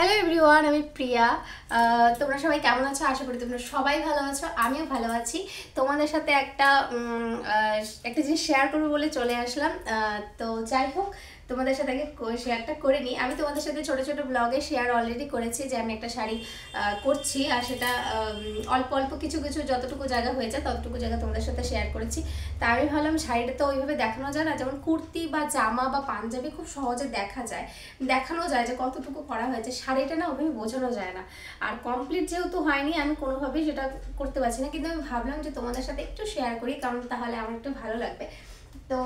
Hello everyone, আমি প্রিয়া। তোমরা সবাই কেমন আছো? আশা করি তোমরা সবাই ভালো আছো, আমিও ভালো আছি। তোমাদের সাথে একটা জিনিস শেয়ার করবো বলে চলে আসলাম। তো যাই হোক, তোমাদের সাথে আগে শেয়ারটা করে নিই। আমি তোমাদের সাথে ছোট ছোট ব্লগে শেয়ার অলরেডি করেছি যে আমি একটা শাড়ি করছি, আর সেটা অল্প অল্প কিছু কিছু যতটুকু জায়গা হয়েছে ততটুকু জায়গা তোমাদের সাথে শেয়ার করেছি। তা আমি ভাবলাম শাড়িটা তো ওইভাবে দেখানো যায় না, যেমন কুর্তি বা জামা বা পাঞ্জাবি খুব সহজে দেখানো যায় যে কতটুকু করা হয়েছে, শাড়িটা না ওইভাবে বোঝানো যায় না। আর কমপ্লিট যেহেতু হয়নি, আমি কোনোভাবেই সেটা করতে পারছি না, কিন্তু আমি ভাবলাম যে তোমাদের সাথে একটু শেয়ার করি, কারণ তাহলে আমার একটু ভালো লাগবে। তো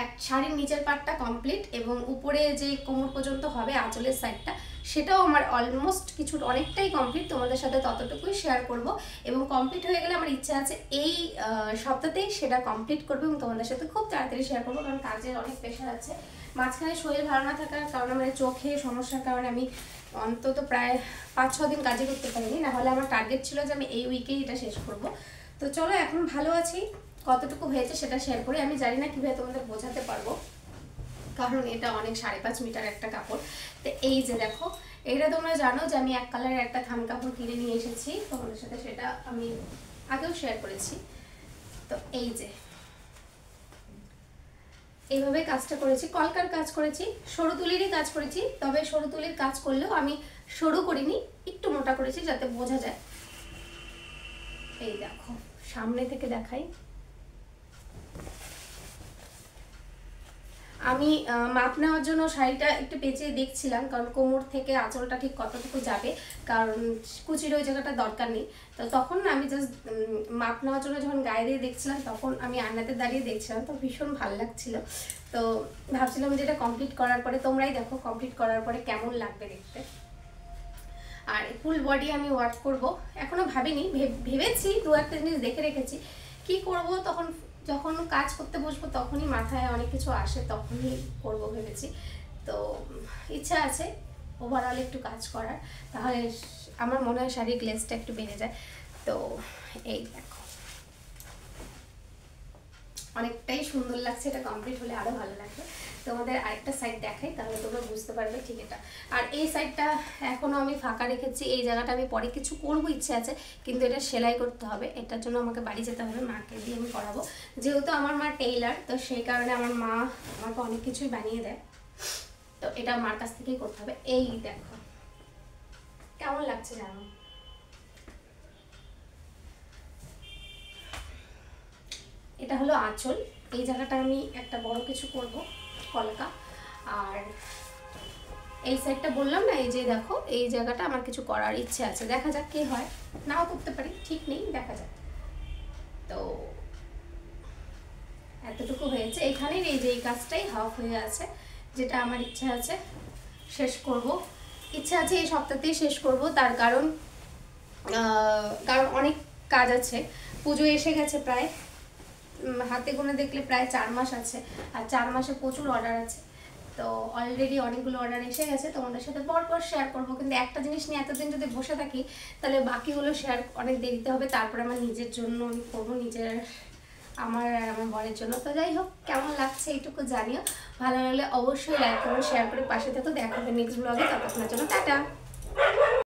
এক শাড়ির নিচের পার্টটা কমপ্লিট এবং উপরে যে কোমর পর্যন্ত হবে আঁচলের সাইডটা, সেটাও আমার অলমোস্ট অনেকটাই কমপ্লিট। তোমাদের সাথে ততটুকুই শেয়ার করব, এবং কমপ্লিট হয়ে গেলে আমার ইচ্ছা আছে এই সপ্তাহতেই সেটা কমপ্লিট করবো এবং তোমাদের সাথে খুব তাড়াতাড়ি শেয়ার করবো, কারণ কাজের অনেক প্রেশার আছে। মাঝখানে শরীর ভালো না থাকার কারণে, মানে চোখে সমস্যার কারণে আমি অন্তত প্রায় 5-6 দিন কাজই করতে পারিনি। না হলে আমার টার্গেট ছিল যে আমি এই উইকেই এটা শেষ করব। তো চলো, এখন ভালো আছি, কতটুকু হয়েছে সেটা শেয়ার করি। আমি জানি না কীভাবে তোমাদের বোঝাতে পারবো, কারণ এটা অনেক 5.5 মিটার একটা কাপড়। তো এই যে দেখো, এইটা তোমরা জানো যে আমি এক কালারের একটা থান কাপড় কিনে নিয়ে এসেছি তোমাদের সাথে, সেটা আমি আগেও শেয়ার করেছি। তো এই যে এইভাবে কাজটা করেছি, কলকার কাজ করেছি, সরু তুলিরই কাজ করেছি। তবে সরু তুলির কাজ করলেও আমি সরু করিনি, একটু মোটা করেছি যাতে বোঝা যায়। এই দেখো, সামনে থেকে দেখাই। আমি মাপ নেওয়ার জন্য শাড়িটা একটু পেঁচিয়ে দেখছিলাম, কারণ কোমর থেকে আঁচলটা ঠিক কতটুকু যাবে, কারণ কুচির ওই জায়গাটা দরকার নেই। তো তখন না আমি জাস্ট মাপ নেওয়ার জন্য যখন গায়ে দিয়ে দেখছিলাম, তখন আমি আয়নাতে দাঁড়িয়ে দেখছিলাম, তো ভীষণ ভালো লাগছিল। তো ভাবছিলাম যে এটা কমপ্লিট করার পরে তোমরাই দেখো কমপ্লিট করার পরে কেমন লাগবে দেখতে। আর ফুল বডি আমি ওয়ার্ক করব, এখনো ভাবিনি, ভেবেছি, দু একটা জিনিস দেখে রেখেছি কি করব। তখন যখন কাজ করতে বসবো তখনই মাথায় অনেক কিছু আসে, তখনই করব ভেবেছি। তো ইচ্ছা আছে ওভারঅল একটু কাজ করার, তাহলে আমার মনে হয় শাড়ির গ্লেজটা একটু বেড়ে যায়। তো এই দেখো, অনেকটাই সুন্দর লাগছে, এটা কমপ্লিট হলে আরো ভালো লাগবে। তোমাদের আরেকটা সাইড দেখাই, তাহলে তোমরা বুঝতে পারবে ঠিক এটা। আর এই সাইডটা এখনো আমি ফাঁকা রেখেছি, এই জায়গাটা আমি পরে কিছু করবো ইচ্ছে আছে, কিন্তু এটা সেলাই করতে হবে। এটার জন্য আমাকে বাড়ি যেতে হবে, মাকে দিয়ে আমি করাবো। যেহেতু আমার মা টেইলার, তো সেই কারণে আমার মা আমাকে অনেক কিছুই বানিয়ে দেয়, তো এটা মার কাছ থেকেই করতে হবে। এই দেখো কেমন লাগছে জানো। এটা হলো আঁচল, এই জায়গাটা আমি একটা বড় কিছু করব, কলকা। আর এই সাইডটা বললাম না, এই যে দেখো, এই জায়গাটা আমার কিছু করার ইচ্ছে আছে, দেখা যাক কি হয়, নাও করতে পারি, ঠিক নেই, দেখা যাক। তো এতটুকু হয়েছে এখানের, এই যে এই কাজটাই হাফ হয়ে আছে, যেটা আমার ইচ্ছা আছে শেষ করব। ইচ্ছা আছে এই সপ্তাহতেই শেষ করব, তার কারণ অনেক কাজ আছে। পুজো এসে গেছে প্রায়, হাতে গুনে দেখলে প্রায় 4 মাস আছে, আর 4 মাসে প্রচুর অর্ডার আছে। তো অলরেডি অনেকগুলো অর্ডার এসে গেছে, তোমাদের সাথে পরপর শেয়ার করবো। কিন্তু একটা জিনিস নিয়ে এতদিন যদি বসে থাকি, তাহলে বাকিগুলো শেয়ার অনেক দেরিতে হবে। তারপরে আমার নিজের জন্য আমি করবো, আমার আর আমার বরের জন্য। তো যাই হোক, কেমন লাগছে এইটুকু জানিও, ভালো লাগলে অবশ্যই লাইক করো, শেয়ার করে পাশে থেকো। দেখা হবে নেক্সট ব্লগে, ততক্ষণের জন্য টাটা।